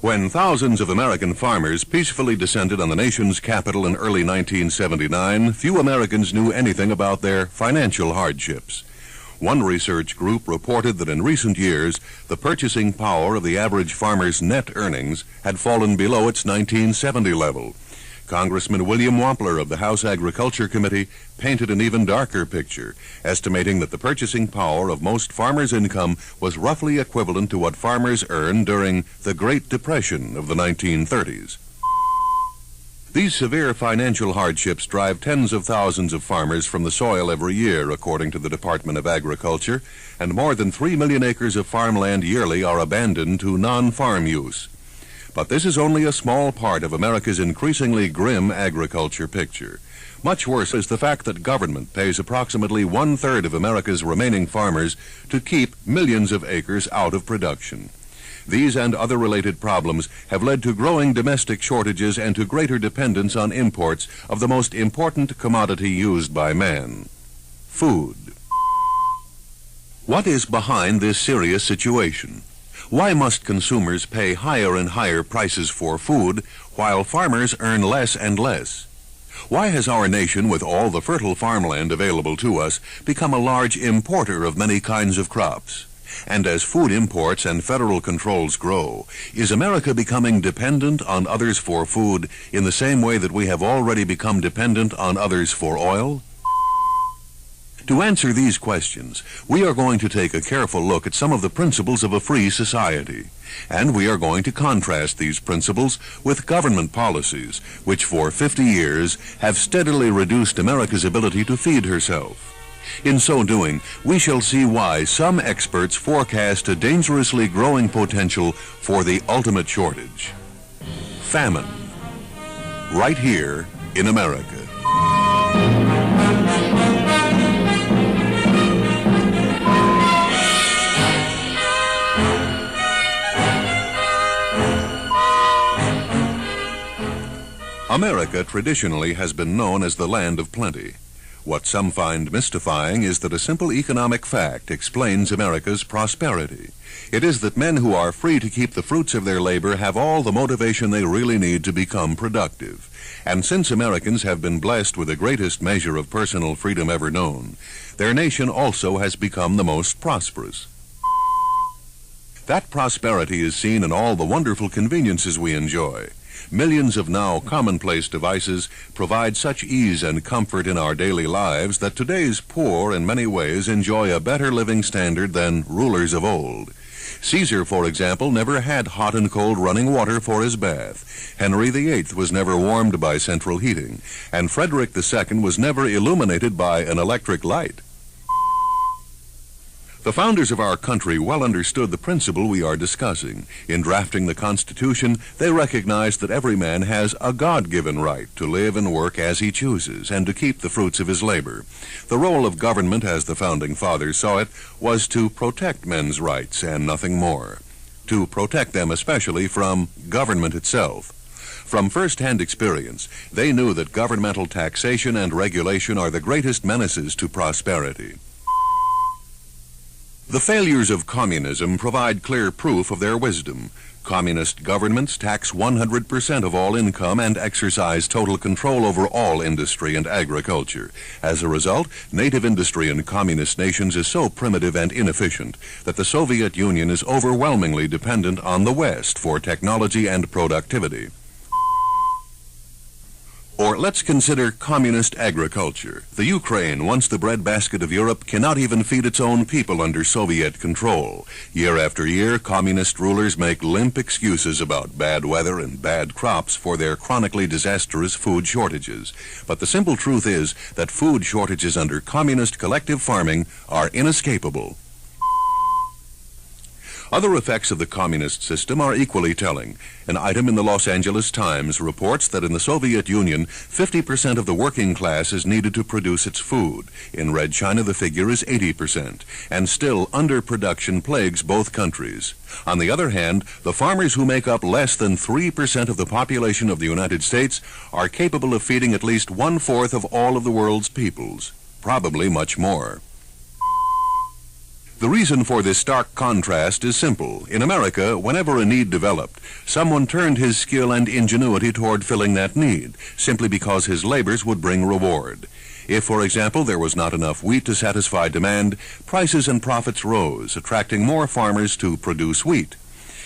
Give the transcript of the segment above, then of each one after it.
When thousands of American farmers peacefully descended on the nation's capital in early 1979, few Americans knew anything about their financial hardships. One research group reported that in recent years, the purchasing power of the average farmer's net earnings had fallen below its 1970 level. Congressman William Wampler of the House Agriculture Committee painted an even darker picture, estimating that the purchasing power of most farmers' income was roughly equivalent to what farmers earned during the Great Depression of the 1930s. These severe financial hardships drive tens of thousands of farmers from the soil every year, according to the Department of Agriculture, and more than 3 million acres of farmland yearly are abandoned to non-farm use. But this is only a small part of America's increasingly grim agriculture picture. Much worse is the fact that government pays approximately 1/3 of America's remaining farmers to keep millions of acres out of production. These and other related problems have led to growing domestic shortages and to greater dependence on imports of the most important commodity used by man: food. What is behind this serious situation? Why must consumers pay higher and higher prices for food while farmers earn less and less? Why has our nation, with all the fertile farmland available to us, become a large importer of many kinds of crops? And as food imports and federal controls grow, is America becoming dependent on others for food in the same way that we have already become dependent on others for oil? To answer these questions, we are going to take a careful look at some of the principles of a free society, and we are going to contrast these principles with government policies, which for 50 years have steadily reduced America's ability to feed herself. In so doing, we shall see why some experts forecast a dangerously growing potential for the ultimate shortage: famine, right here in America. America traditionally has been known as the land of plenty. What some find mystifying is that a simple economic fact explains America's prosperity. It is that men who are free to keep the fruits of their labor have all the motivation they really need to become productive. And since Americans have been blessed with the greatest measure of personal freedom ever known, their nation also has become the most prosperous. That prosperity is seen in all the wonderful conveniences we enjoy. Millions of now commonplace devices provide such ease and comfort in our daily lives that today's poor in many ways enjoy a better living standard than rulers of old. Caesar, for example, never had hot and cold running water for his bath. Henry VIII was never warmed by central heating, and Frederick II was never illuminated by an electric light. The founders of our country well understood the principle we are discussing. In drafting the Constitution, they recognized that every man has a God-given right to live and work as he chooses and to keep the fruits of his labor. The role of government, as the founding fathers saw it, was to protect men's rights and nothing more. To protect them especially from government itself. From first-hand experience, they knew that governmental taxation and regulation are the greatest menaces to prosperity. The failures of communism provide clear proof of their wisdom. Communist governments tax 100% of all income and exercise total control over all industry and agriculture. As a result, native industry in communist nations is so primitive and inefficient that the Soviet Union is overwhelmingly dependent on the West for technology and productivity. Or let's consider communist agriculture. The Ukraine, once the breadbasket of Europe, cannot even feed its own people under Soviet control. Year after year, communist rulers make limp excuses about bad weather and bad crops for their chronically disastrous food shortages. But the simple truth is that food shortages under communist collective farming are inescapable. Other effects of the communist system are equally telling. An item in the Los Angeles Times reports that in the Soviet Union, 50% of the working class is needed to produce its food. In Red China, the figure is 80%, and still underproduction plagues both countries. On the other hand, the farmers who make up less than 3% of the population of the United States are capable of feeding at least 1/4 of all of the world's peoples, probably much more. The reason for this stark contrast is simple. In America, whenever a need developed, someone turned his skill and ingenuity toward filling that need, simply because his labors would bring reward. If, for example, there was not enough wheat to satisfy demand, prices and profits rose, attracting more farmers to produce wheat.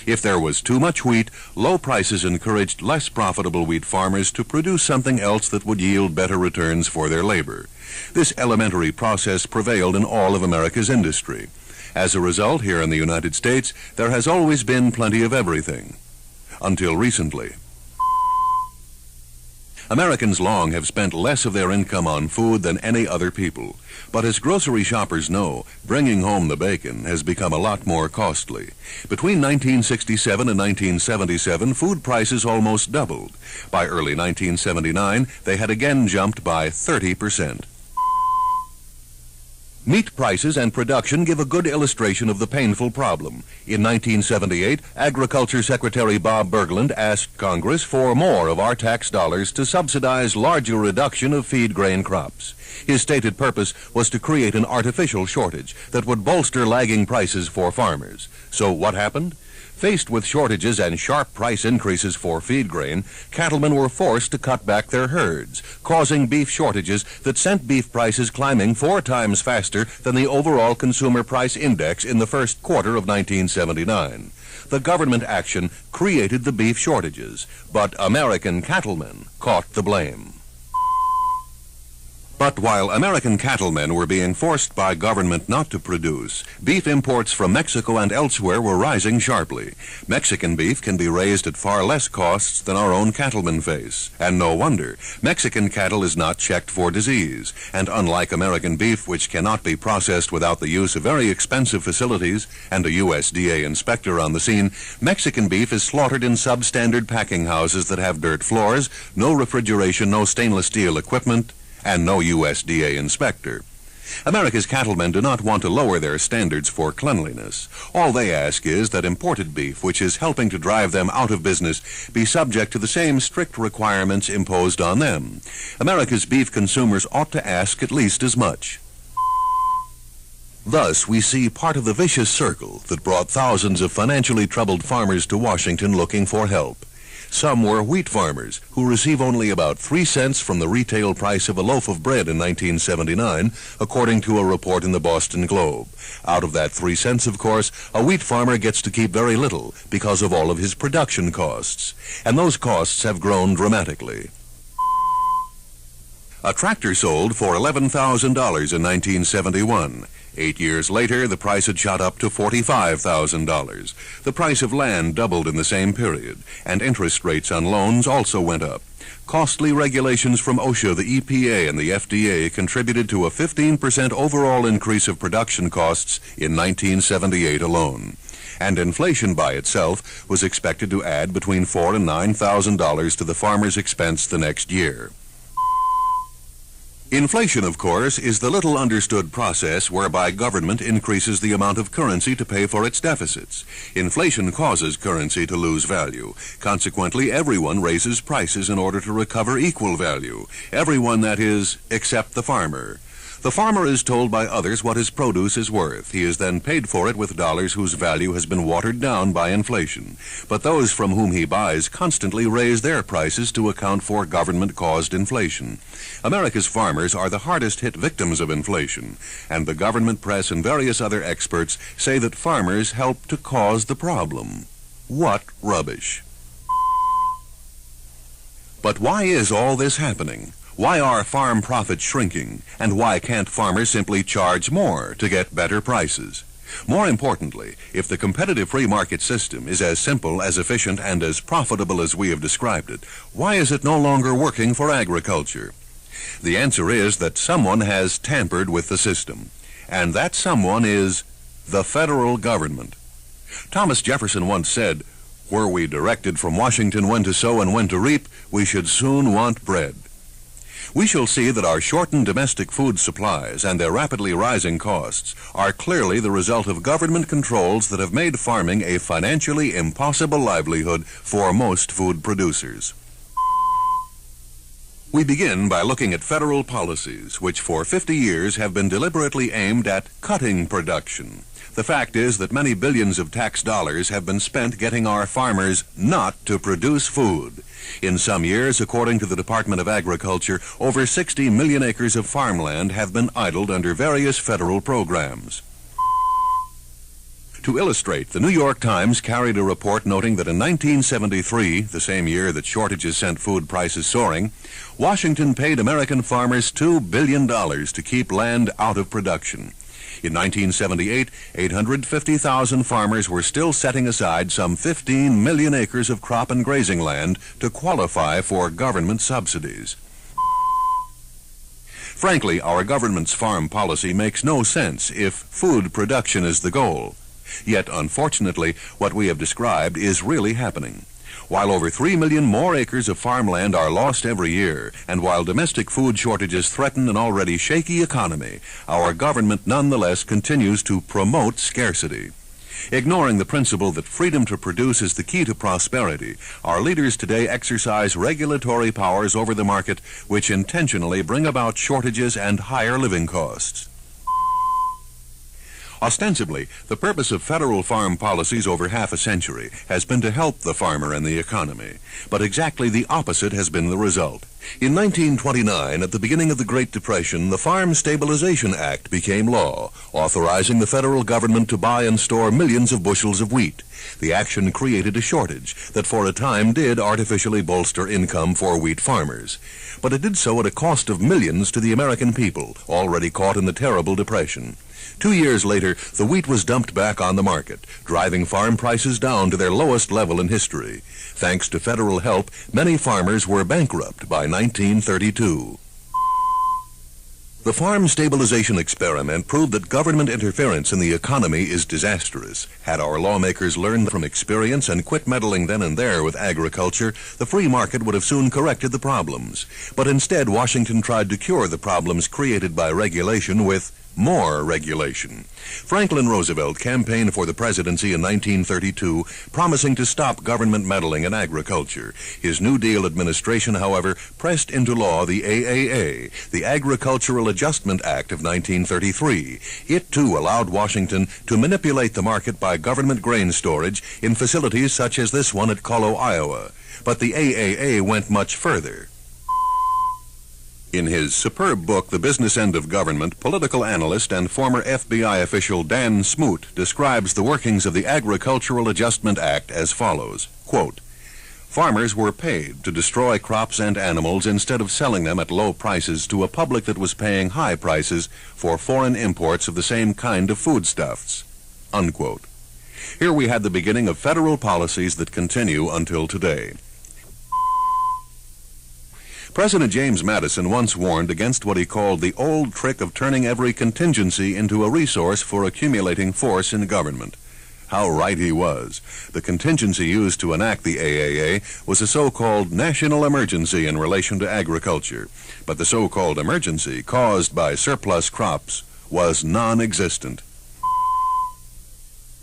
If there was too much wheat, low prices encouraged less profitable wheat farmers to produce something else that would yield better returns for their labor. This elementary process prevailed in all of America's industry. As a result, here in the United States, there has always been plenty of everything. Until recently. Americans long have spent less of their income on food than any other people. But as grocery shoppers know, bringing home the bacon has become a lot more costly. Between 1967 and 1977, food prices almost doubled. By early 1979, they had again jumped by 30%. Meat prices and production give a good illustration of the painful problem. In 1978, Agriculture Secretary Bob Bergland asked Congress for more of our tax dollars to subsidize larger reduction of feed grain crops. His stated purpose was to create an artificial shortage that would bolster lagging prices for farmers. So what happened? Faced with shortages and sharp price increases for feed grain, cattlemen were forced to cut back their herds, causing beef shortages that sent beef prices climbing 4 times faster than the overall consumer price index in the first quarter of 1979. The government action created the beef shortages, but American cattlemen caught the blame. But while American cattlemen were being forced by government not to produce, beef imports from Mexico and elsewhere were rising sharply. Mexican beef can be raised at far less costs than our own cattlemen face. And no wonder. Mexican cattle is not checked for disease. And unlike American beef, which cannot be processed without the use of very expensive facilities and a USDA inspector on the scene, Mexican beef is slaughtered in substandard packing houses that have dirt floors, no refrigeration, no stainless steel equipment, and no USDA inspector. America's cattlemen do not want to lower their standards for cleanliness. All they ask is that imported beef, which is helping to drive them out of business, be subject to the same strict requirements imposed on them. America's beef consumers ought to ask at least as much. Thus, we see part of the vicious circle that brought thousands of financially troubled farmers to Washington looking for help. Some were wheat farmers who receive only about 3 cents from the retail price of a loaf of bread in 1979, according to a report in the Boston Globe. Out of that 3 cents, of course, a wheat farmer gets to keep very little because of all of his production costs. And those costs have grown dramatically. A tractor sold for $11,000 in 1971. 8 years later, the price had shot up to $45,000. The price of land doubled in the same period, and interest rates on loans also went up. Costly regulations from OSHA, the EPA, and the FDA contributed to a 15% overall increase of production costs in 1978 alone. And inflation by itself was expected to add between $4,000 and $9,000 to the farmer's expense the next year. Inflation, of course, is the little understood process whereby government increases the amount of currency to pay for its deficits. Inflation causes currency to lose value. Consequently, everyone raises prices in order to recover equal value. Everyone, that is, except the farmer. The farmer is told by others what his produce is worth. He is then paid for it with dollars whose value has been watered down by inflation. But those from whom he buys constantly raise their prices to account for government-caused inflation. America's farmers are the hardest-hit victims of inflation, and the government press and various other experts say that farmers help to cause the problem. What rubbish! But why is all this happening? Why are farm profits shrinking, and why can't farmers simply charge more to get better prices? More importantly, if the competitive free market system is as simple, as efficient, and as profitable as we have described it, why is it no longer working for agriculture? The answer is that someone has tampered with the system, and that someone is the federal government. Thomas Jefferson once said, "Were we directed from Washington when to sow and when to reap, we should soon want bread." We shall see that our shortened domestic food supplies and their rapidly rising costs are clearly the result of government controls that have made farming a financially impossible livelihood for most food producers. We begin by looking at federal policies, which for 50 years have been deliberately aimed at cutting production. The fact is that many billions of tax dollars have been spent getting our farmers not to produce food. In some years, according to the Department of Agriculture, over 60 million acres of farmland have been idled under various federal programs. To illustrate, the New York Times carried a report noting that in 1973, the same year that shortages sent food prices soaring, Washington paid American farmers $2 billion to keep land out of production. In 1978, 850,000 farmers were still setting aside some 15 million acres of crop and grazing land to qualify for government subsidies. Frankly, our government's farm policy makes no sense if food production is the goal. Yet, unfortunately, what we have described is really happening. While over 3 million more acres of farmland are lost every year, and while domestic food shortages threaten an already shaky economy, our government nonetheless continues to promote scarcity. Ignoring the principle that freedom to produce is the key to prosperity, our leaders today exercise regulatory powers over the market which intentionally bring about shortages and higher living costs. Ostensibly, the purpose of federal farm policies over half a century has been to help the farmer and the economy, but exactly the opposite has been the result. In 1929, at the beginning of the Great Depression, the Farm Stabilization Act became law, authorizing the federal government to buy and store millions of bushels of wheat. The action created a shortage that for a time did artificially bolster income for wheat farmers. But it did so at a cost of millions to the American people, already caught in the terrible depression. 2 years later, the wheat was dumped back on the market, driving farm prices down to their lowest level in history. Thanks to federal help, many farmers were bankrupt by 1932. The farm stabilization experiment proved that government interference in the economy is disastrous. Had our lawmakers learned from experience and quit meddling then and there with agriculture, the free market would have soon corrected the problems. But instead, Washington tried to cure the problems created by regulation with more regulation. Franklin Roosevelt campaigned for the presidency in 1932, promising to stop government meddling in agriculture. His New Deal administration, however, pressed into law the AAA, the Agricultural Adjustment Act of 1933. It, too, allowed Washington to manipulate the market by government grain storage in facilities such as this one at Colo, Iowa. But the AAA went much further. In his superb book, The Business End of Government, political analyst and former FBI official Dan Smoot describes the workings of the Agricultural Adjustment Act as follows, quote, "Farmers were paid to destroy crops and animals instead of selling them at low prices to a public that was paying high prices for foreign imports of the same kind of foodstuffs," unquote. Here we had the beginning of federal policies that continue until today. President James Madison once warned against what he called the old trick of turning every contingency into a resource for accumulating force in government. How right he was. The contingency used to enact the AAA was a so-called national emergency in relation to agriculture, but the so-called emergency caused by surplus crops was non-existent.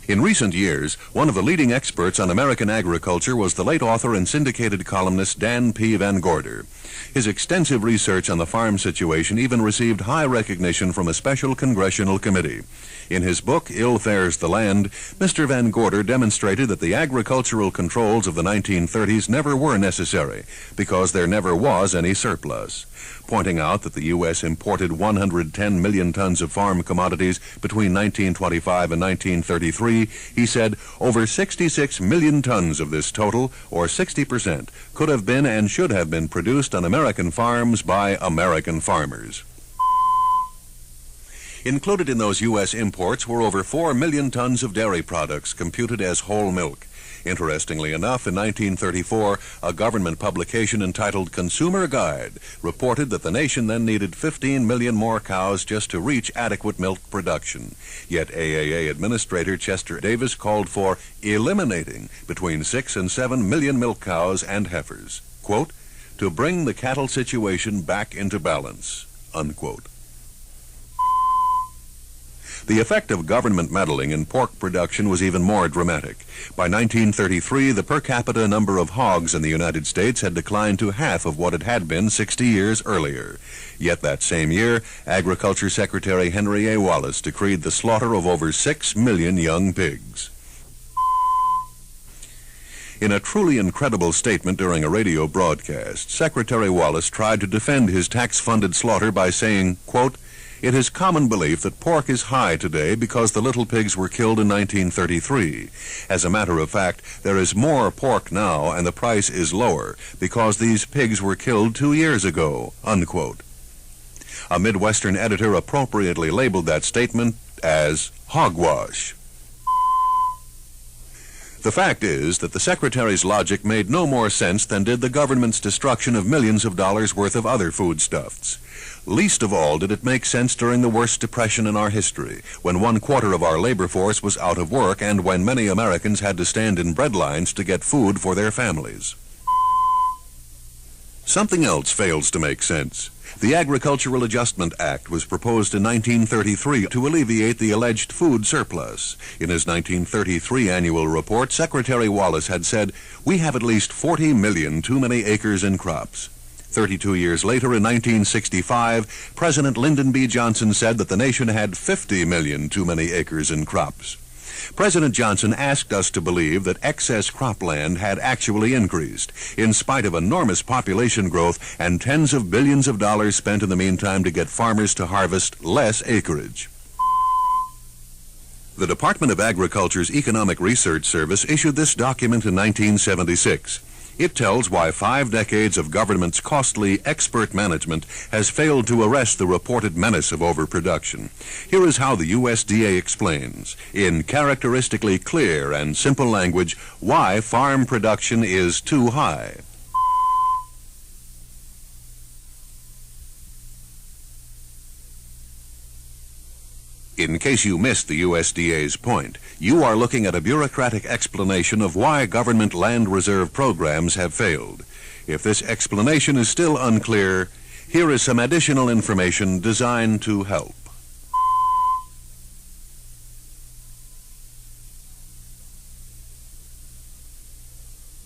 In recent years, one of the leading experts on American agriculture was the late author and syndicated columnist Dan P. Van Gorder. His extensive research on the farm situation even received high recognition from a special congressional committee. In his book, Ill Fares the Land, Mr. Van Gorder demonstrated that the agricultural controls of the 1930s never were necessary because there never was any surplus. Pointing out that the U.S. imported 110 million tons of farm commodities between 1925 and 1933, he said over 66 million tons of this total, or 60%, could have been and should have been produced on American farms by American farmers. Included in those U.S. imports were over 4 million tons of dairy products computed as whole milk. Interestingly enough, in 1934, a government publication entitled Consumer Guide reported that the nation then needed 15 million more cows just to reach adequate milk production. Yet AAA Administrator Chester Davis called for eliminating between 6 and 7 million milk cows and heifers, quote, to bring the cattle situation back into balance, unquote. The effect of government meddling in pork production was even more dramatic. By 1933, the per capita number of hogs in the United States had declined to half of what it had been 60 years earlier. Yet that same year, Agriculture Secretary Henry A. Wallace decreed the slaughter of over 6 million young pigs. In a truly incredible statement during a radio broadcast, Secretary Wallace tried to defend his tax-funded slaughter by saying, quote, "It is common belief that pork is high today because the little pigs were killed in 1933. As a matter of fact, there is more pork now and the price is lower because these pigs were killed 2 years ago," unquote. A Midwestern editor appropriately labeled that statement as hogwash. The fact is that the Secretary's logic made no more sense than did the government's destruction of millions of dollars worth of other foodstuffs. Least of all did it make sense during the worst depression in our history, when 1/4 of our labor force was out of work and when many Americans had to stand in bread lines to get food for their families. Something else fails to make sense. The Agricultural Adjustment Act was proposed in 1933 to alleviate the alleged food surplus. In his 1933 annual report, Secretary Wallace had said, "We have at least 40 million too many acres in crops." 32 years later, in 1965, President Lyndon B. Johnson said that the nation had 50 million too many acres in crops. President Johnson asked us to believe that excess cropland had actually increased, in spite of enormous population growth and tens of billions of dollars spent in the meantime to get farmers to harvest less acreage. The Department of Agriculture's Economic Research Service issued this document in 1976. It tells why 5 decades of government's costly expert management has failed to arrest the reported menace of overproduction. Here is how the USDA explains, in characteristically clear and simple language, why farm production is too high. In case you missed the USDA's point, you are looking at a bureaucratic explanation of why government land reserve programs have failed. If this explanation is still unclear, here is some additional information designed to help.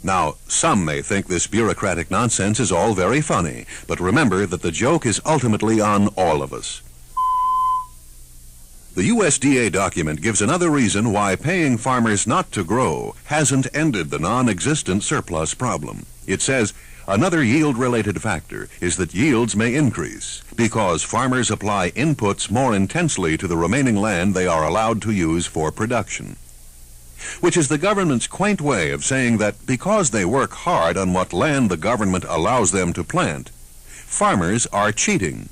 Now, some may think this bureaucratic nonsense is all very funny, but remember that the joke is ultimately on all of us. The USDA document gives another reason why paying farmers not to grow hasn't ended the non-existent surplus problem. It says, another yield-related factor is that yields may increase because farmers apply inputs more intensely to the remaining land they are allowed to use for production. Which is the government's quaint way of saying that because they work hard on what land the government allows them to plant, farmers are cheating.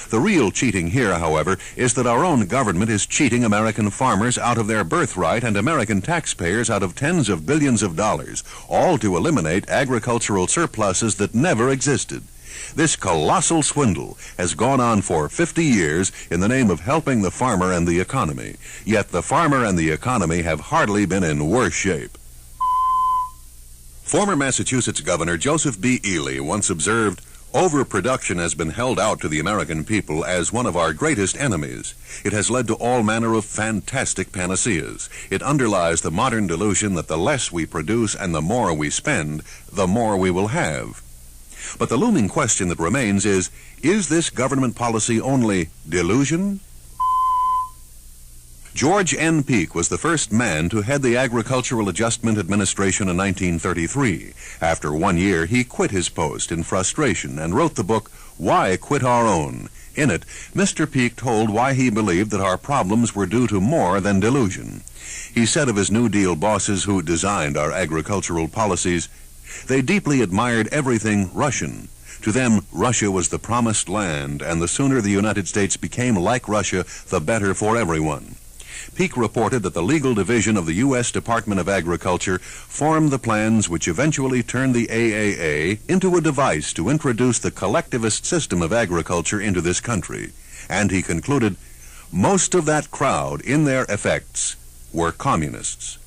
The real cheating here, however, is that our own government is cheating American farmers out of their birthright and American taxpayers out of tens of billions of dollars, all to eliminate agricultural surpluses that never existed. This colossal swindle has gone on for 50 years in the name of helping the farmer and the economy, yet the farmer and the economy have hardly been in worse shape. Former Massachusetts Governor Joseph B. Ely once observed, "Overproduction has been held out to the American people as one of our greatest enemies. It has led to all manner of fantastic panaceas. It underlies the modern delusion that the less we produce and the more we spend, the more we will have." But the looming question that remains is this government policy only delusion? George N. Peake was the first man to head the Agricultural Adjustment Administration in 1933. After 1 year, he quit his post in frustration and wrote the book, Why Quit Our Own? In it, Mr. Peake told why he believed that our problems were due to more than delusion. He said of his New Deal bosses who designed our agricultural policies, they deeply admired everything Russian. To them, Russia was the promised land, and the sooner the United States became like Russia, the better for everyone. Peake reported that the legal division of the U.S. Department of Agriculture formed the plans which eventually turned the AAA into a device to introduce the collectivist system of agriculture into this country. And he concluded, most of that crowd, in their effects, were communists.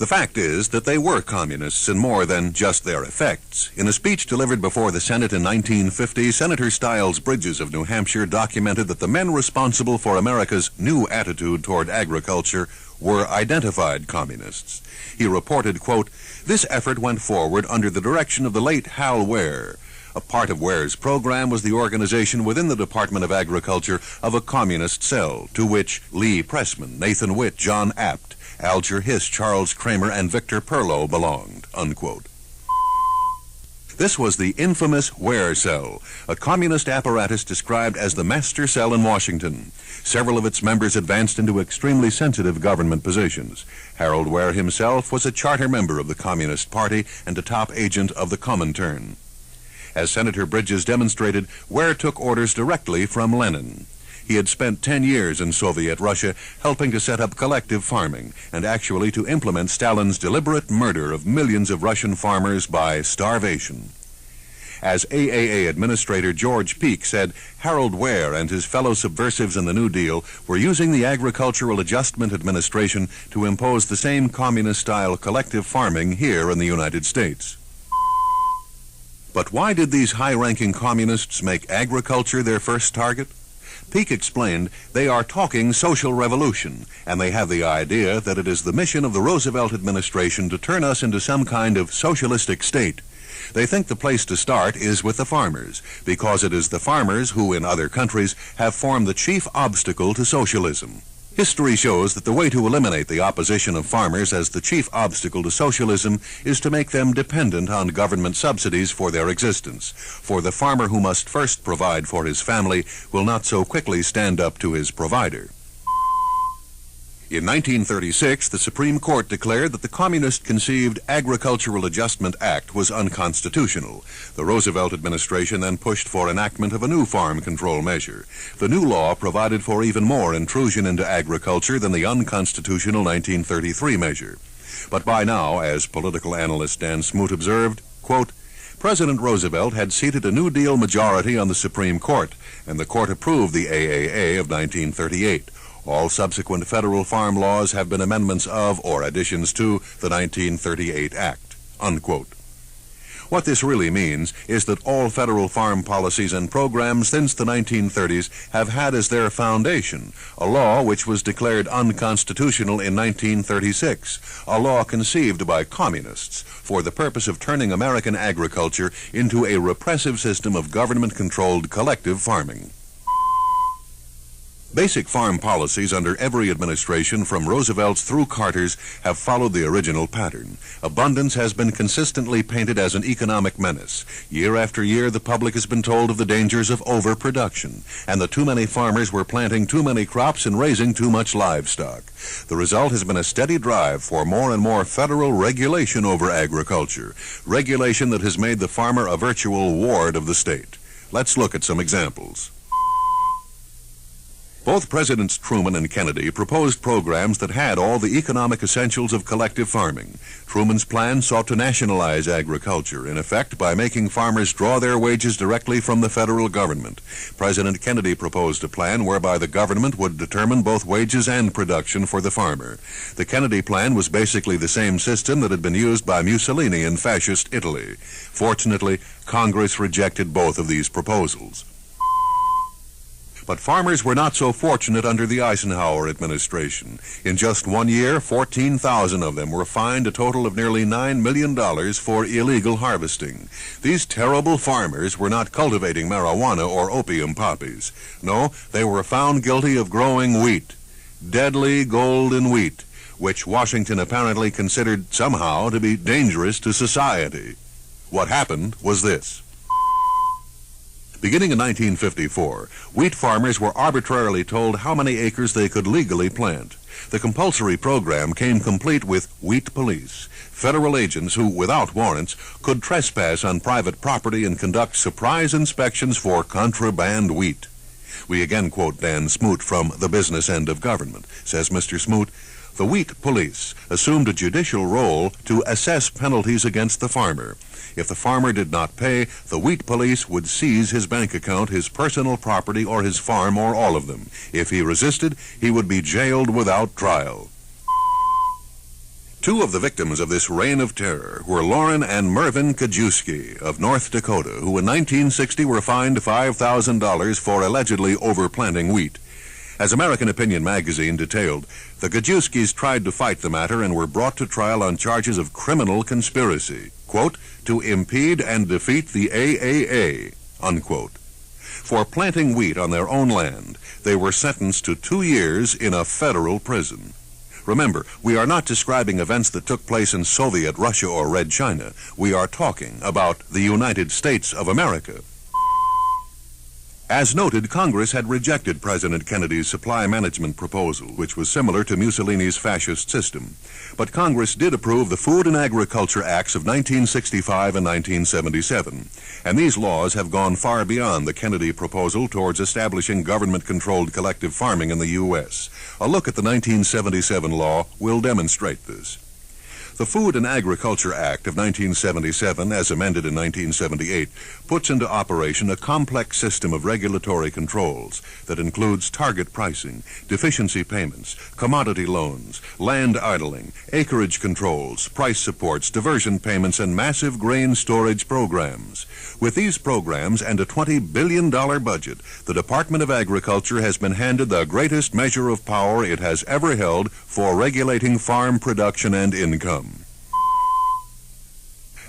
The fact is that they were communists in more than just their effects. In a speech delivered before the Senate in 1950, Senator Styles Bridges of New Hampshire documented that the men responsible for America's new attitude toward agriculture were identified communists. He reported, quote, "This effort went forward under the direction of the late Hal Ware. A part of Ware's program was the organization within the Department of Agriculture of a communist cell, to which Lee Pressman, Nathan Witt, John Apt, Alger Hiss, Charles Kramer, and Victor Perlow belonged," unquote. This was the infamous Ware Cell, a communist apparatus described as the master cell in Washington. Several of its members advanced into extremely sensitive government positions. Harold Ware himself was a charter member of the Communist Party and a top agent of the Comintern. As Senator Bridges demonstrated, Ware took orders directly from Lenin. He had spent 10 years in Soviet Russia helping to set up collective farming and actually to implement Stalin's deliberate murder of millions of Russian farmers by starvation. As AAA Administrator George Peake said, Harold Ware and his fellow subversives in the New Deal were using the Agricultural Adjustment Administration to impose the same communist-style collective farming here in the United States. But why did these high-ranking communists make agriculture their first target? Peake explained they are talking social revolution, and they have the idea that it is the mission of the Roosevelt administration to turn us into some kind of socialistic state. They think the place to start is with the farmers, because it is the farmers who, in other countries, have formed the chief obstacle to socialism. History shows that the way to eliminate the opposition of farmers as the chief obstacle to socialism is to make them dependent on government subsidies for their existence. For the farmer who must first provide for his family will not so quickly stand up to his provider. In 1936, the Supreme Court declared that the communist-conceived Agricultural Adjustment Act was unconstitutional. The Roosevelt administration then pushed for enactment of a new farm control measure. The new law provided for even more intrusion into agriculture than the unconstitutional 1933 measure. But by now, as political analyst Dan Smoot observed, quote, President Roosevelt had seated a New Deal majority on the Supreme Court, and the court approved the AAA of 1938. All subsequent federal farm laws have been amendments of or additions to the 1938 Act, unquote. What this really means is that all federal farm policies and programs since the 1930s have had as their foundation a law which was declared unconstitutional in 1936, a law conceived by communists for the purpose of turning American agriculture into a repressive system of government-controlled collective farming. Basic farm policies under every administration from Roosevelt's through Carter's have followed the original pattern. Abundance has been consistently painted as an economic menace. Year after year, the public has been told of the dangers of overproduction, and that too many farmers were planting too many crops and raising too much livestock. The result has been a steady drive for more and more federal regulation over agriculture, regulation that has made the farmer a virtual ward of the state. Let's look at some examples. Both Presidents Truman and Kennedy proposed programs that had all the economic essentials of collective farming. Truman's plan sought to nationalize agriculture, in effect by making farmers draw their wages directly from the federal government. President Kennedy proposed a plan whereby the government would determine both wages and production for the farmer. The Kennedy plan was basically the same system that had been used by Mussolini in fascist Italy. Fortunately, Congress rejected both of these proposals. But farmers were not so fortunate under the Eisenhower administration. In just 1 year, 14,000 of them were fined a total of nearly $9 million for illegal harvesting. These terrible farmers were not cultivating marijuana or opium poppies. No, they were found guilty of growing wheat, deadly golden wheat, which Washington apparently considered somehow to be dangerous to society. What happened was this. Beginning in 1954, wheat farmers were arbitrarily told how many acres they could legally plant. The compulsory program came complete with wheat police, federal agents who, without warrants, could trespass on private property and conduct surprise inspections for contraband wheat. We again quote Dan Smoot from The Business End of Government. Says Mr. Smoot, the wheat police assumed a judicial role to assess penalties against the farmer. If the farmer did not pay, the wheat police would seize his bank account, his personal property, or his farm, or all of them. If he resisted, he would be jailed without trial. Two of the victims of this reign of terror were Lauren and Mervyn Kajewski of North Dakota, who in 1960 were fined $5,000 for allegedly overplanting wheat. As American Opinion magazine detailed, the Kajewskis tried to fight the matter and were brought to trial on charges of criminal conspiracy, quote, to impede and defeat the AAA, unquote. For planting wheat on their own land, they were sentenced to 2 years in a federal prison. Remember, we are not describing events that took place in Soviet Russia or Red China. We are talking about the United States of America. As noted, Congress had rejected President Kennedy's supply management proposal, which was similar to Mussolini's fascist system. But Congress did approve the Food and Agriculture Acts of 1965 and 1977, and these laws have gone far beyond the Kennedy proposal towards establishing government-controlled collective farming in the U.S. A look at the 1977 law will demonstrate this. The Food and Agriculture Act of 1977, as amended in 1978, puts into operation a complex system of regulatory controls that includes target pricing, deficiency payments, commodity loans, land idling, acreage controls, price supports, diversion payments, and massive grain storage programs. With these programs and a $20 billion budget, the Department of Agriculture has been handed the greatest measure of power it has ever held for regulating farm production and income.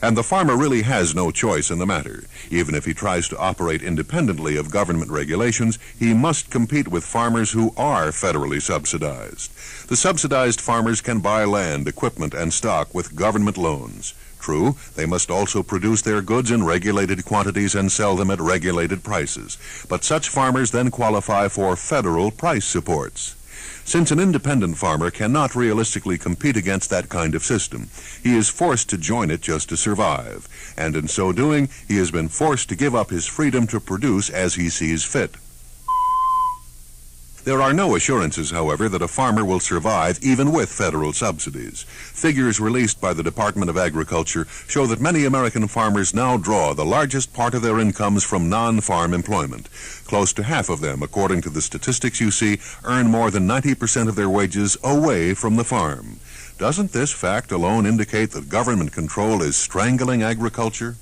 And the farmer really has no choice in the matter. Even if he tries to operate independently of government regulations, he must compete with farmers who are federally subsidized. The subsidized farmers can buy land, equipment, and stock with government loans. True, they must also produce their goods in regulated quantities and sell them at regulated prices. But such farmers then qualify for federal price supports. Since an independent farmer cannot realistically compete against that kind of system, he is forced to join it just to survive, and in so doing, he has been forced to give up his freedom to produce as he sees fit. There are no assurances, however, that a farmer will survive even with federal subsidies. Figures released by the Department of Agriculture show that many American farmers now draw the largest part of their incomes from non-farm employment. Close to half of them, according to the statistics you see, earn more than 90% of their wages away from the farm. Doesn't this fact alone indicate that government control is strangling agriculture?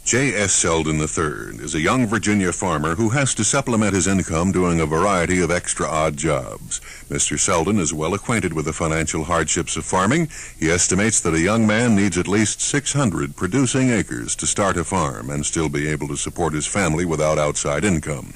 J.S. Selden III is a young Virginia farmer who has to supplement his income doing a variety of extra odd jobs. Mr. Selden is well acquainted with the financial hardships of farming. He estimates that a young man needs at least 600 producing acres to start a farm and still be able to support his family without outside income.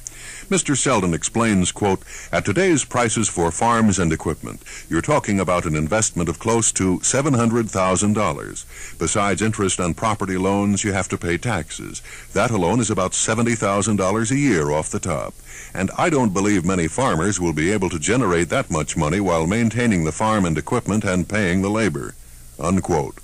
Mr. Selden explains, quote, at today's prices for farms and equipment, you're talking about an investment of close to $700,000. Besides interest on property loans, you have to pay taxes. That alone is about $70,000 a year off the top. And I don't believe many farmers will be able to generate that much money while maintaining the farm and equipment and paying the labor, unquote.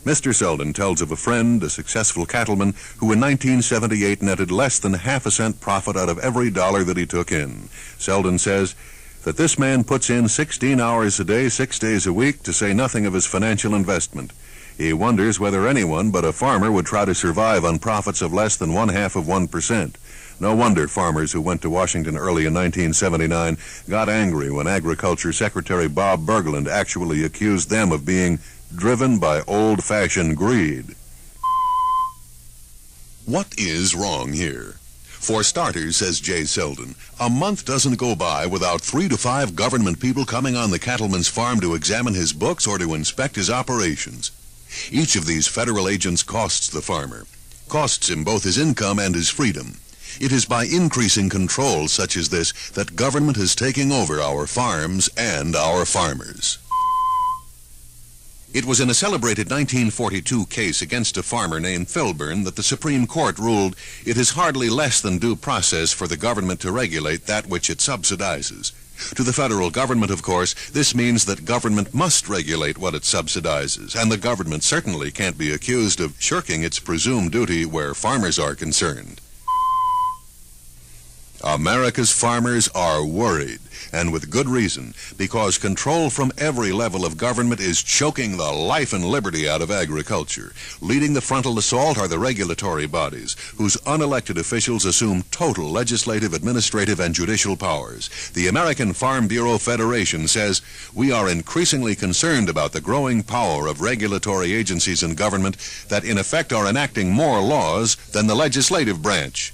Mr. Selden tells of a friend, a successful cattleman, who in 1978 netted less than half a cent profit out of every dollar that he took in. Selden says that this man puts in 16 hours a day, 6 days a week, to say nothing of his financial investment. He wonders whether anyone but a farmer would try to survive on profits of less than 0.5%. No wonder farmers who went to Washington early in 1979 got angry when Agriculture Secretary Bob Bergland actually accused them of being driven by old-fashioned greed. What is wrong here? For starters, says J. Selden, a month doesn't go by without 3 to 5 government people coming on the cattleman's farm to examine his books or to inspect his operations. Each of these federal agents costs the farmer, costs him both his income and his freedom. It is by increasing control such as this that government is taking over our farms and our farmers. It was in a celebrated 1942 case against a farmer named Filburn that the Supreme Court ruled it is hardly less than due process for the government to regulate that which it subsidizes. To the federal government, of course, this means that government must regulate what it subsidizes, and the government certainly can't be accused of shirking its presumed duty where farmers are concerned. America's farmers are worried, and with good reason, because control from every level of government is choking the life and liberty out of agriculture. Leading the frontal assault are the regulatory bodies, whose unelected officials assume total legislative, administrative, and judicial powers. The American Farm Bureau Federation says, "We are increasingly concerned about the growing power of regulatory agencies in government that in effect are enacting more laws than the legislative branch."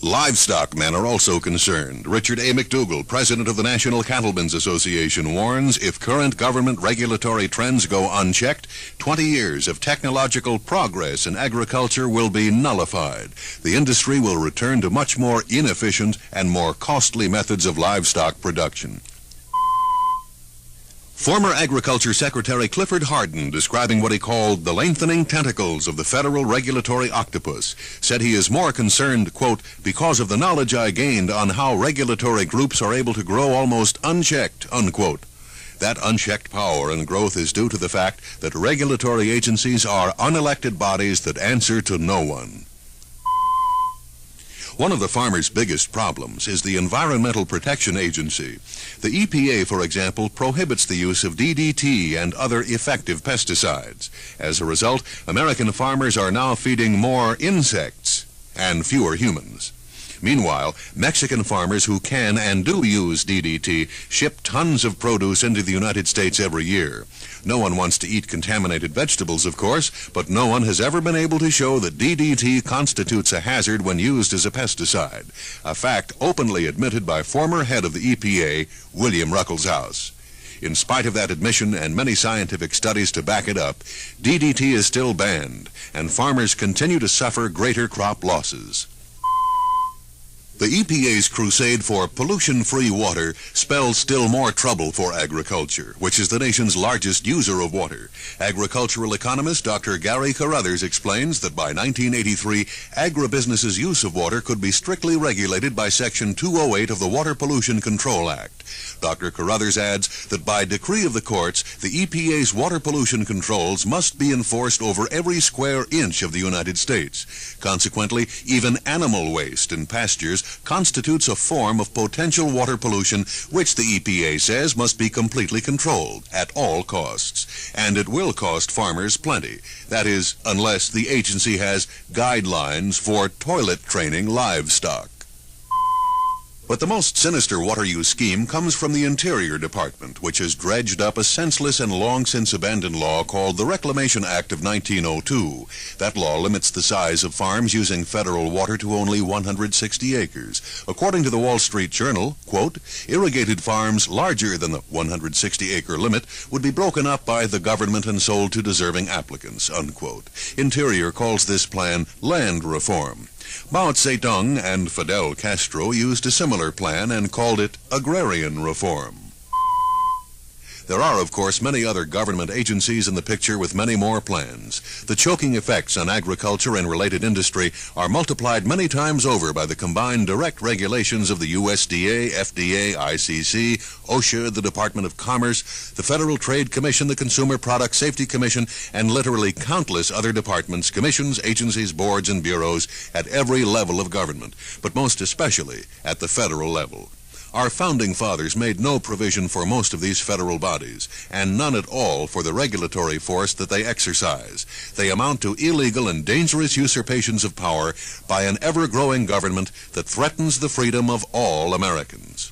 Livestock men are also concerned. Richard A. McDougall, president of the National Cattlemen's Association, warns if current government regulatory trends go unchecked, 20 years of technological progress in agriculture will be nullified. The industry will return to much more inefficient and more costly methods of livestock production. Former Agriculture Secretary Clifford Hardin, describing what he called the lengthening tentacles of the federal regulatory octopus, said he is more concerned, quote, "because of the knowledge I gained on how regulatory groups are able to grow almost unchecked," unquote. That unchecked power and growth is due to the fact that regulatory agencies are unelected bodies that answer to no one. One of the farmers' biggest problems is the Environmental Protection Agency. The EPA, for example, prohibits the use of DDT and other effective pesticides. As a result, American farmers are now feeding more insects and fewer humans. Meanwhile, Mexican farmers who can and do use DDT ship tons of produce into the United States every year. No one wants to eat contaminated vegetables, of course, but no one has ever been able to show that DDT constitutes a hazard when used as a pesticide, a fact openly admitted by former head of the EPA, William Ruckelshaus. In spite of that admission and many scientific studies to back it up, DDT is still banned, and farmers continue to suffer greater crop losses. The EPA's crusade for pollution-free water spells still more trouble for agriculture, which is the nation's largest user of water. Agricultural economist Dr. Gary Carruthers explains that by 1983, agribusiness's use of water could be strictly regulated by Section 208 of the Water Pollution Control Act. Dr. Carruthers adds that by decree of the courts, the EPA's water pollution controls must be enforced over every square inch of the United States. Consequently, even animal waste in pastures constitutes a form of potential water pollution which the EPA says must be completely controlled at all costs. And it will cost farmers plenty. That is, unless the agency has guidelines for toilet training livestock. But the most sinister water use scheme comes from the Interior Department, which has dredged up a senseless and long since abandoned law called the Reclamation Act of 1902. That law limits the size of farms using federal water to only 160 acres. According to the Wall Street Journal, quote, irrigated farms larger than the 160-acre limit would be broken up by the government and sold to deserving applicants, unquote. Interior calls this plan land reform. Mao Zedong and Fidel Castro used a similar plan and called it agrarian reform. There are, of course, many other government agencies in the picture with many more plans. The choking effects on agriculture and related industry are multiplied many times over by the combined direct regulations of the USDA, FDA, ICC, OSHA, the Department of Commerce, the Federal Trade Commission, the Consumer Product Safety Commission, and literally countless other departments, commissions, agencies, boards, and bureaus at every level of government, but most especially at the federal level. Our founding fathers made no provision for most of these federal bodies, and none at all for the regulatory force that they exercise. They amount to illegal and dangerous usurpations of power by an ever-growing government that threatens the freedom of all Americans.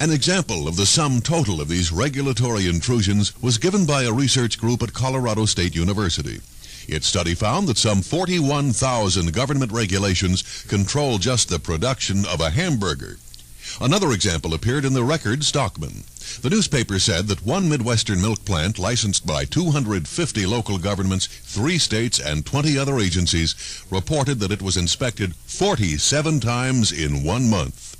An example of the sum total of these regulatory intrusions was given by a research group at Colorado State University. Its study found that some 41,000 government regulations control just the production of a hamburger. Another example appeared in the Record Stockman. The newspaper said that one Midwestern milk plant licensed by 250 local governments, 3 states, and 20 other agencies reported that it was inspected 47 times in 1 month.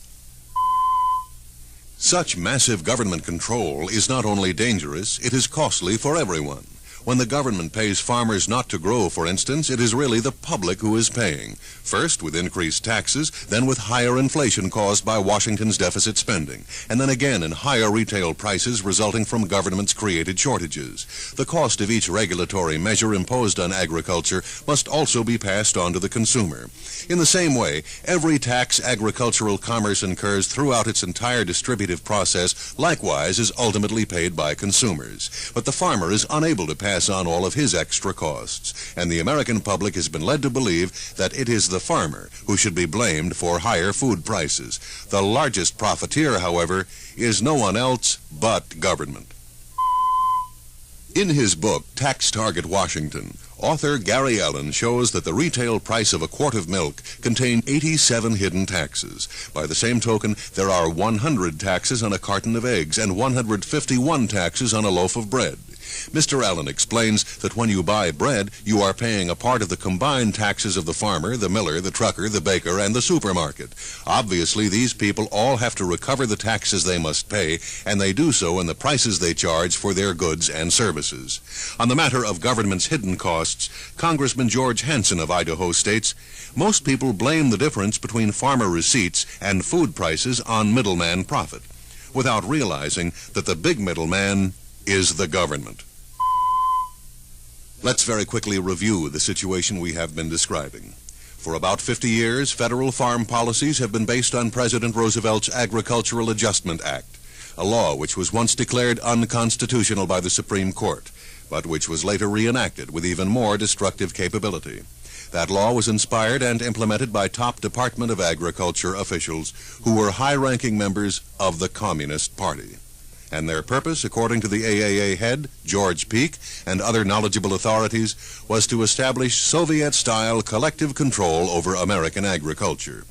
Such massive government control is not only dangerous, it is costly for everyone. When the government pays farmers not to grow, for instance, it is really the public who is paying, first with increased taxes, then with higher inflation caused by Washington's deficit spending, and then again in higher retail prices resulting from government's created shortages. The cost of each regulatory measure imposed on agriculture must also be passed on to the consumer. In the same way, every tax agricultural commerce incurs throughout its entire distributive process likewise is ultimately paid by consumers. But the farmer is unable to pass on all of his extra costs, and the American public has been led to believe that it is the farmer who should be blamed for higher food prices. The largest profiteer, however, is no one else but government. In his book, Tax Target Washington, author Gary Allen shows that the retail price of a quart of milk contained 87 hidden taxes. By the same token, there are 100 taxes on a carton of eggs and 151 taxes on a loaf of bread. Mr. Allen explains that when you buy bread, you are paying a part of the combined taxes of the farmer, the miller, the trucker, the baker, and the supermarket. Obviously, these people all have to recover the taxes they must pay, and they do so in the prices they charge for their goods and services. On the matter of government's hidden costs, Congressman George Hansen of Idaho states, "Most people blame the difference between farmer receipts and food prices on middleman profit, without realizing that the big middleman is the government." Let's very quickly review the situation we have been describing. For about 50 years, federal farm policies have been based on President Roosevelt's Agricultural Adjustment Act, a law which was once declared unconstitutional by the Supreme Court, but which was later reenacted with even more destructive capability. That law was inspired and implemented by top Department of Agriculture officials who were high-ranking members of the Communist Party. And their purpose, according to the AAA head, George Peake, and other knowledgeable authorities, was to establish Soviet-style collective control over American agriculture.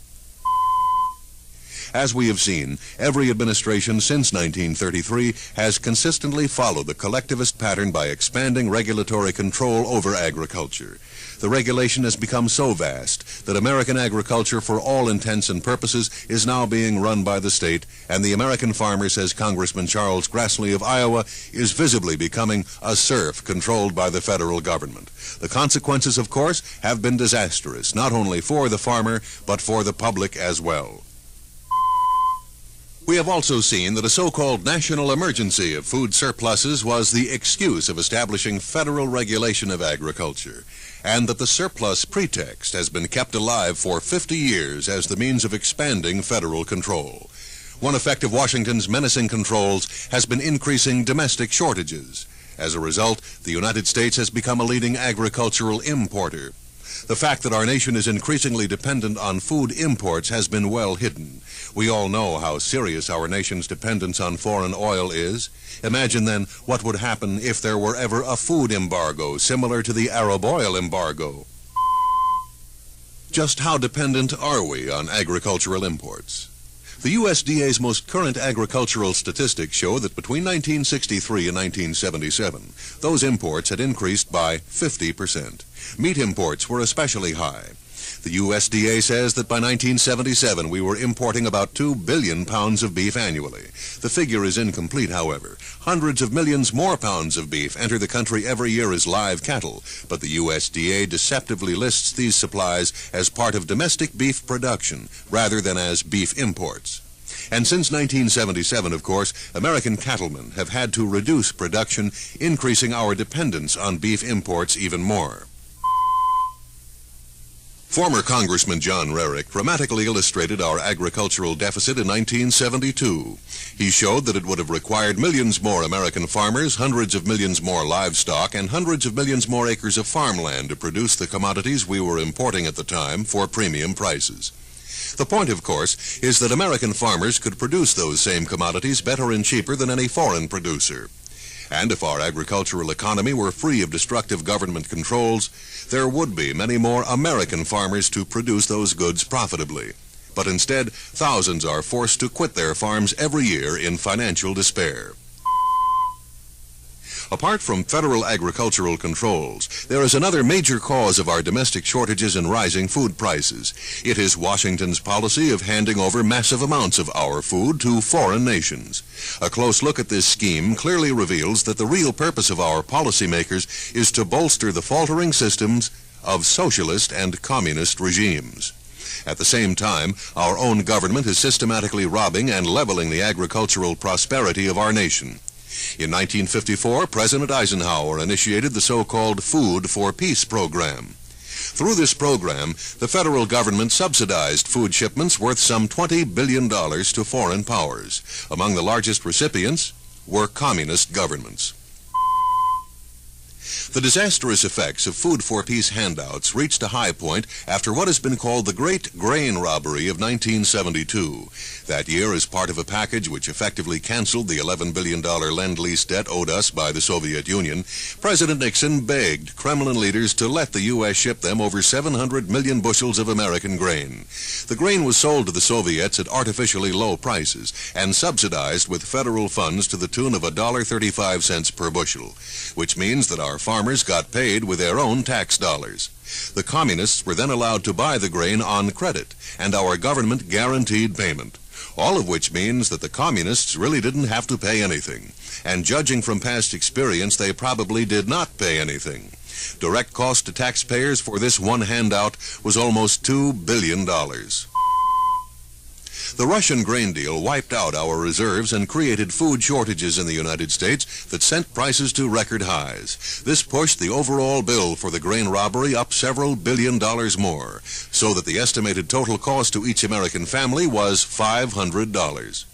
As we have seen, every administration since 1933 has consistently followed the collectivist pattern by expanding regulatory control over agriculture. The regulation has become so vast that American agriculture, for all intents and purposes, is now being run by the state, and the American farmer, says Congressman Charles Grassley of Iowa, is visibly becoming a serf controlled by the federal government. The consequences, of course, have been disastrous, not only for the farmer, but for the public as well. We have also seen that a so-called national emergency of food surpluses was the excuse of establishing federal regulation of agriculture, and that the surplus pretext has been kept alive for 50 years as the means of expanding federal control. One effect of Washington's menacing controls has been increasing domestic shortages. As a result, the United States has become a leading agricultural importer. The fact that our nation is increasingly dependent on food imports has been well hidden. We all know how serious our nation's dependence on foreign oil is. Imagine then what would happen if there were ever a food embargo similar to the Arab oil embargo. Just how dependent are we on agricultural imports? The USDA's most current agricultural statistics show that between 1963 and 1977, those imports had increased by 50%. Meat imports were especially high. The USDA says that by 1977 we were importing about 2 billion pounds of beef annually. The figure is incomplete, however. Hundreds of millions more pounds of beef enter the country every year as live cattle, but the USDA deceptively lists these supplies as part of domestic beef production rather than as beef imports. And since 1977, of course, American cattlemen have had to reduce production, increasing our dependence on beef imports even more. Former Congressman John Rarick dramatically illustrated our agricultural deficit in 1972. He showed that it would have required millions more American farmers, hundreds of millions more livestock, and hundreds of millions more acres of farmland to produce the commodities we were importing at the time for premium prices. The point, of course, is that American farmers could produce those same commodities better and cheaper than any foreign producer. And if our agricultural economy were free of destructive government controls, there would be many more American farmers to produce those goods profitably. But instead, thousands are forced to quit their farms every year in financial despair. Apart from federal agricultural controls, there is another major cause of our domestic shortages and rising food prices. It is Washington's policy of handing over massive amounts of our food to foreign nations. A close look at this scheme clearly reveals that the real purpose of our policymakers is to bolster the faltering systems of socialist and communist regimes. At the same time, our own government is systematically robbing and leveling the agricultural prosperity of our nation. In 1954, President Eisenhower initiated the so-called Food for Peace program. Through this program, the federal government subsidized food shipments worth some $20 billion to foreign powers. Among the largest recipients were communist governments. The disastrous effects of Food for Peace handouts reached a high point after what has been called the Great Grain Robbery of 1972. That year, as part of a package which effectively canceled the $11 billion Lend-Lease debt owed us by the Soviet Union, President Nixon begged Kremlin leaders to let the U.S. ship them over 700 million bushels of American grain. The grain was sold to the Soviets at artificially low prices and subsidized with federal funds to the tune of $1.35 per bushel, which means that our farmers got paid with their own tax dollars. The communists were then allowed to buy the grain on credit, and our government guaranteed payment. All of which means that the communists really didn't have to pay anything. And judging from past experience, they probably did not pay anything. Direct cost to taxpayers for this one handout was almost $2 billion. The Russian grain deal wiped out our reserves and created food shortages in the United States that sent prices to record highs. This pushed the overall bill for the grain robbery up several $1 billion more, so that the estimated total cost to each American family was $500.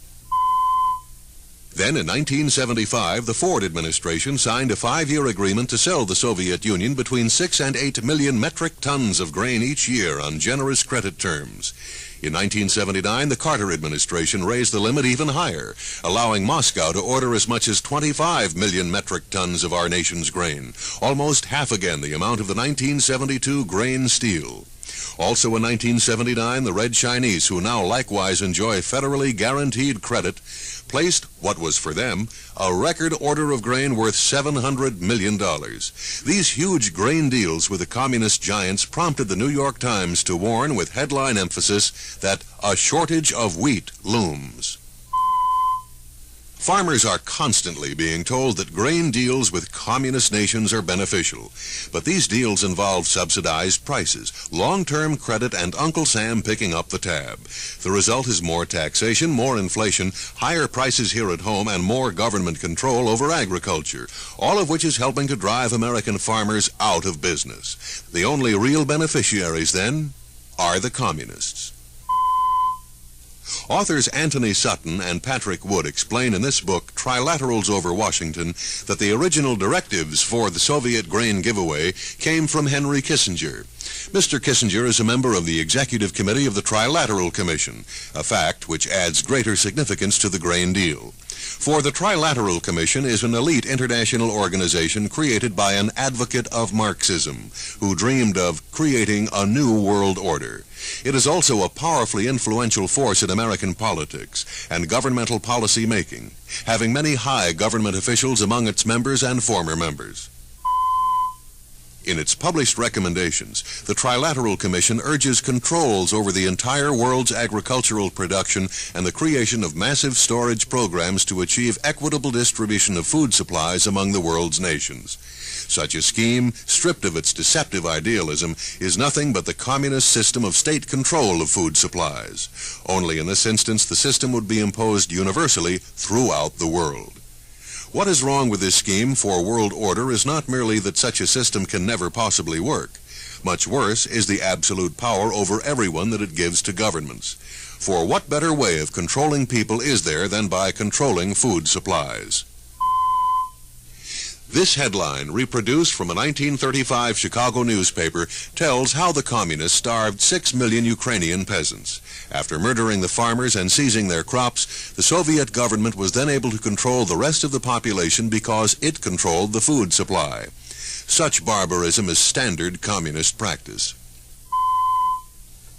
Then in 1975, the Ford administration signed a 5-year agreement to sell the Soviet Union between 6 and 8 million metric tons of grain each year on generous credit terms. In 1979, the Carter administration raised the limit even higher, allowing Moscow to order as much as 25 million metric tons of our nation's grain, almost half again the amount of the 1972 grain steal. Also in 1979, the Red Chinese, who now likewise enjoy federally guaranteed credit, placed what was for them a record order of grain worth $700 million. These huge grain deals with the communist giants prompted the New York Times to warn with headline emphasis that a shortage of wheat looms. Farmers are constantly being told that grain deals with communist nations are beneficial, but these deals involve subsidized prices, long-term credit, and Uncle Sam picking up the tab. The result is more taxation, more inflation, higher prices here at home, and more government control over agriculture, all of which is helping to drive American farmers out of business. The only real beneficiaries, then, are the communists. Authors Anthony Sutton and Patrick Wood explain in this book, Trilaterals Over Washington, that the original directives for the Soviet grain giveaway came from Henry Kissinger. Mr. Kissinger is a member of the Executive Committee of the Trilateral Commission, a fact which adds greater significance to the grain deal. For the Trilateral Commission is an elite international organization created by an advocate of Marxism, who dreamed of creating a new world order. It is also a powerfully influential force in American politics and governmental policy making, having many high government officials among its members and former members. In its published recommendations, the Trilateral Commission urges controls over the entire world's agricultural production and the creation of massive storage programs to achieve equitable distribution of food supplies among the world's nations. Such a scheme, stripped of its deceptive idealism, is nothing but the communist system of state control of food supplies. Only in this instance, the system would be imposed universally throughout the world. What is wrong with this scheme for world order is not merely that such a system can never possibly work. Much worse is the absolute power over everyone that it gives to governments. For what better way of controlling people is there than by controlling food supplies? This headline, reproduced from a 1935 Chicago newspaper, tells how the communists starved 6 million Ukrainian peasants. After murdering the farmers and seizing their crops, the Soviet government was then able to control the rest of the population because it controlled the food supply. Such barbarism is standard communist practice.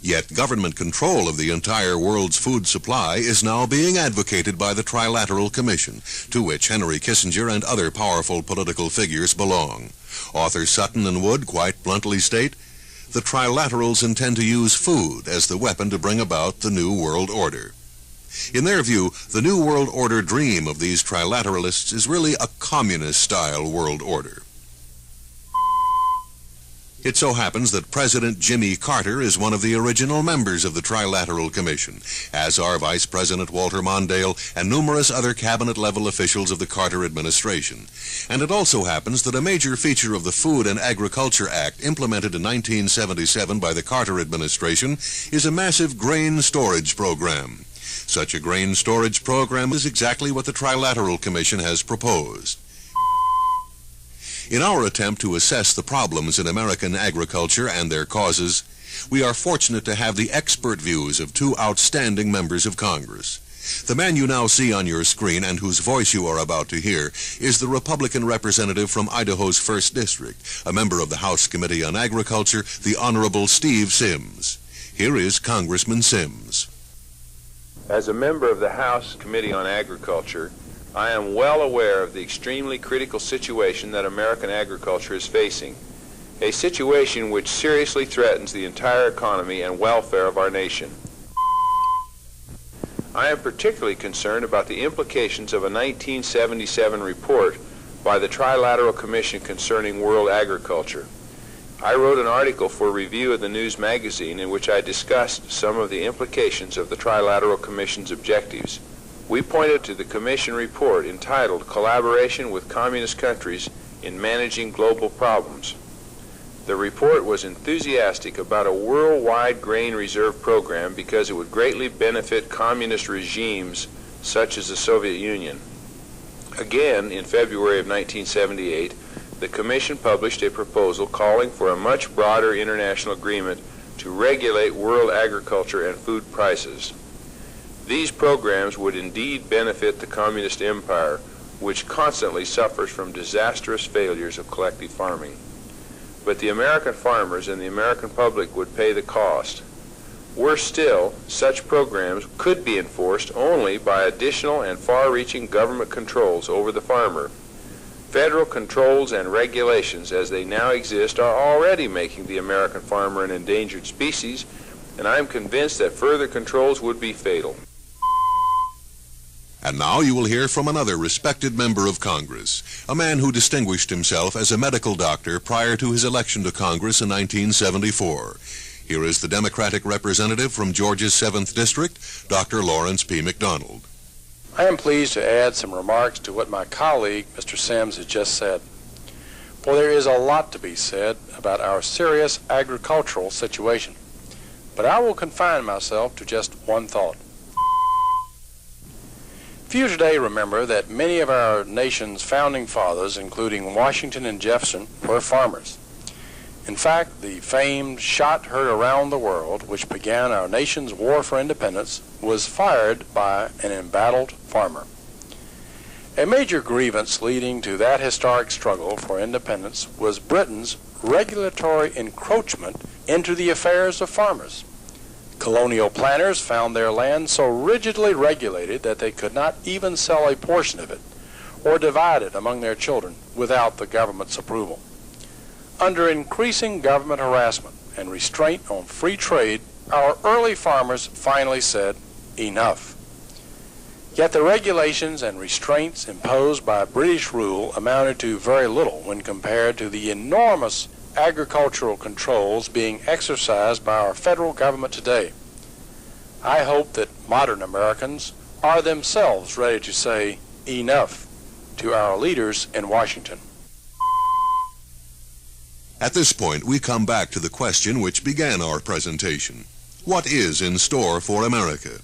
Yet government control of the entire world's food supply is now being advocated by the Trilateral Commission, to which Henry Kissinger and other powerful political figures belong. Authors Sutton and Wood quite bluntly state, the Trilaterals intend to use food as the weapon to bring about the New World Order. In their view, the New World Order dream of these trilateralists is really a communist-style world order. It so happens that President Jimmy Carter is one of the original members of the Trilateral Commission, as are Vice President Walter Mondale and numerous other cabinet-level officials of the Carter administration. And it also happens that a major feature of the Food and Agriculture Act implemented in 1977 by the Carter administration is a massive grain storage program. Such a grain storage program is exactly what the Trilateral Commission has proposed. In our attempt to assess the problems in American agriculture and their causes, we are fortunate to have the expert views of two outstanding members of Congress. The man you now see on your screen and whose voice you are about to hear is the Republican representative from Idaho's 1st District, a member of the House Committee on Agriculture, the Honorable Steve Sims. Here is Congressman Sims. As a member of the House Committee on Agriculture, I am well aware of the extremely critical situation that American agriculture is facing, a situation which seriously threatens the entire economy and welfare of our nation. I am particularly concerned about the implications of a 1977 report by the Trilateral Commission concerning world agriculture. I wrote an article for review of the News magazine in which I discussed some of the implications of the Trilateral Commission's objectives. We pointed to the Commission report entitled Collaboration with Communist Countries in Managing Global Problems. The report was enthusiastic about a worldwide grain reserve program because it would greatly benefit communist regimes such as the Soviet Union. Again, in February of 1978, the Commission published a proposal calling for a much broader international agreement to regulate world agriculture and food prices. These programs would indeed benefit the communist empire, which constantly suffers from disastrous failures of collective farming. But the American farmers and the American public would pay the cost. Worse still, such programs could be enforced only by additional and far-reaching government controls over the farmer. Federal controls and regulations as they now exist are already making the American farmer an endangered species, and I am convinced that further controls would be fatal. And now you will hear from another respected member of Congress, a man who distinguished himself as a medical doctor prior to his election to Congress in 1974. Here is the Democratic representative from Georgia's 7th District, Dr. Lawrence P. McDonald. I am pleased to add some remarks to what my colleague, Mr. Sims, has just said. For there is a lot to be said about our serious agricultural situation. But I will confine myself to just one thought. Few today remember that many of our nation's founding fathers, including Washington and Jefferson, were farmers. In fact, the famed shot heard around the world, which began our nation's war for independence, was fired by an embattled farmer. A major grievance leading to that historic struggle for independence was Britain's regulatory encroachment into the affairs of farmers. Colonial planters found their land so rigidly regulated that they could not even sell a portion of it or divide it among their children without the government's approval. Under increasing government harassment and restraint on free trade, our early farmers finally said, enough. Yet the regulations and restraints imposed by British rule amounted to very little when compared to the enormous agricultural controls being exercised by our federal government today. I hope that modern Americans are themselves ready to say enough to our leaders in Washington. At this point, we come back to the question which began our presentation. What is in store for America?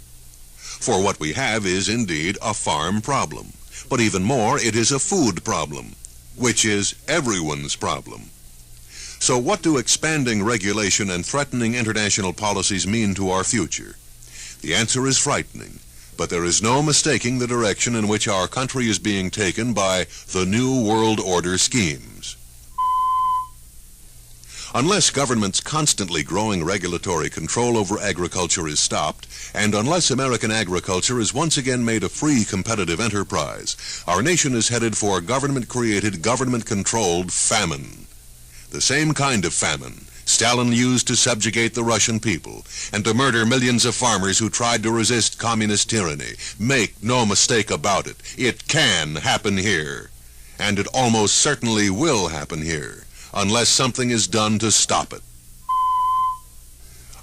For what we have is indeed a farm problem, but even more, it is a food problem, which is everyone's problem. So what do expanding regulation and threatening international policies mean to our future? The answer is frightening, but there is no mistaking the direction in which our country is being taken by the New World Order schemes. Unless government's constantly growing regulatory control over agriculture is stopped, and unless American agriculture is once again made a free competitive enterprise, our nation is headed for government-created, government-controlled famine. The same kind of famine Stalin used to subjugate the Russian people and to murder millions of farmers who tried to resist communist tyranny. Make no mistake about it, it can happen here. And it almost certainly will happen here, unless something is done to stop it.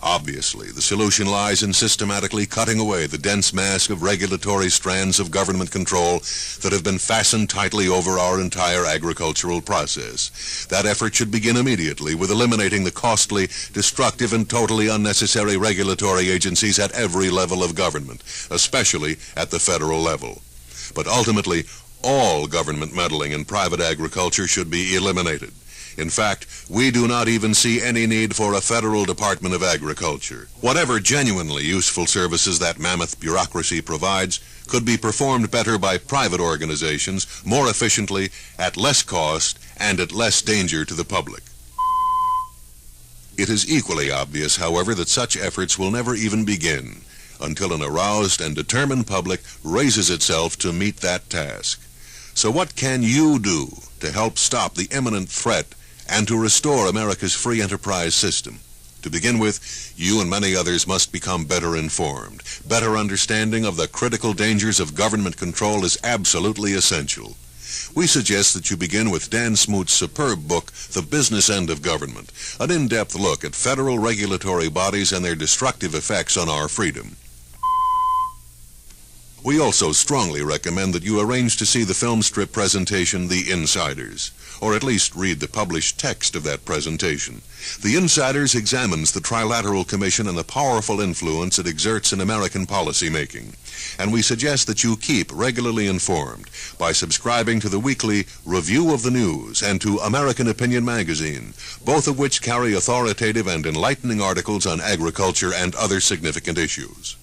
Obviously, the solution lies in systematically cutting away the dense mask of regulatory strands of government control that have been fastened tightly over our entire agricultural process. That effort should begin immediately with eliminating the costly, destructive, and totally unnecessary regulatory agencies at every level of government, especially at the federal level. But ultimately, all government meddling in private agriculture should be eliminated. In fact, we do not even see any need for a federal Department of Agriculture. Whatever genuinely useful services that mammoth bureaucracy provides could be performed better by private organizations, more efficiently, at less cost, and at less danger to the public. It is equally obvious, however, that such efforts will never even begin until an aroused and determined public raises itself to meet that task. So what can you do to help stop the imminent threat and to restore America's free enterprise system? To begin with, you and many others must become better informed. Better understanding of the critical dangers of government control is absolutely essential. We suggest that you begin with Dan Smoot's superb book, The Business End of Government, an in-depth look at federal regulatory bodies and their destructive effects on our freedom. We also strongly recommend that you arrange to see the Filmstrip presentation, The Insiders, or at least read the published text of that presentation. The Insiders examines the Trilateral Commission and the powerful influence it exerts in American policymaking. And we suggest that you keep regularly informed by subscribing to the weekly Review of the News and to American Opinion magazine, both of which carry authoritative and enlightening articles on agriculture and other significant issues.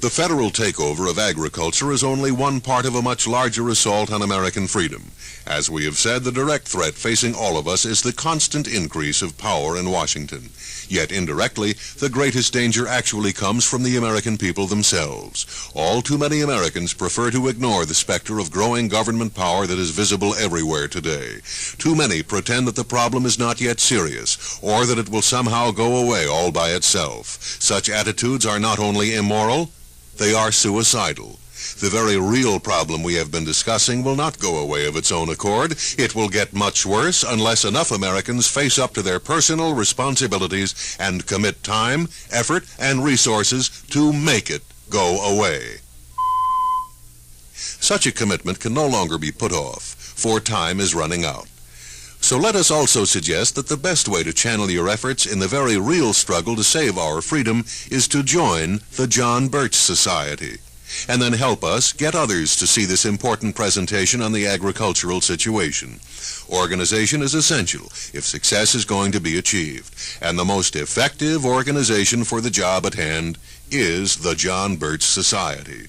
The federal takeover of agriculture is only one part of a much larger assault on American freedom. As we have said, the direct threat facing all of us is the constant increase of power in Washington. Yet indirectly, the greatest danger actually comes from the American people themselves. All too many Americans prefer to ignore the specter of growing government power that is visible everywhere today. Too many pretend that the problem is not yet serious, or that it will somehow go away all by itself. Such attitudes are not only immoral, they are suicidal. The very real problem we have been discussing will not go away of its own accord. It will get much worse unless enough Americans face up to their personal responsibilities and commit time, effort, and resources to make it go away. Such a commitment can no longer be put off, for time is running out. So let us also suggest that the best way to channel your efforts in the very real struggle to save our freedom is to join the John Birch Society, and then help us get others to see this important presentation on the agricultural situation. Organization is essential if success is going to be achieved, and the most effective organization for the job at hand is the John Birch Society.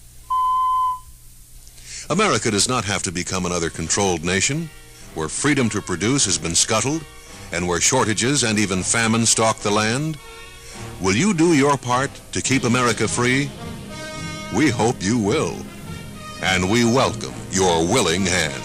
America does not have to become another controlled nation, where freedom to produce has been scuttled, and where shortages and even famine stalk the land. Will you do your part to keep America free? We hope you will, and we welcome your willing hand.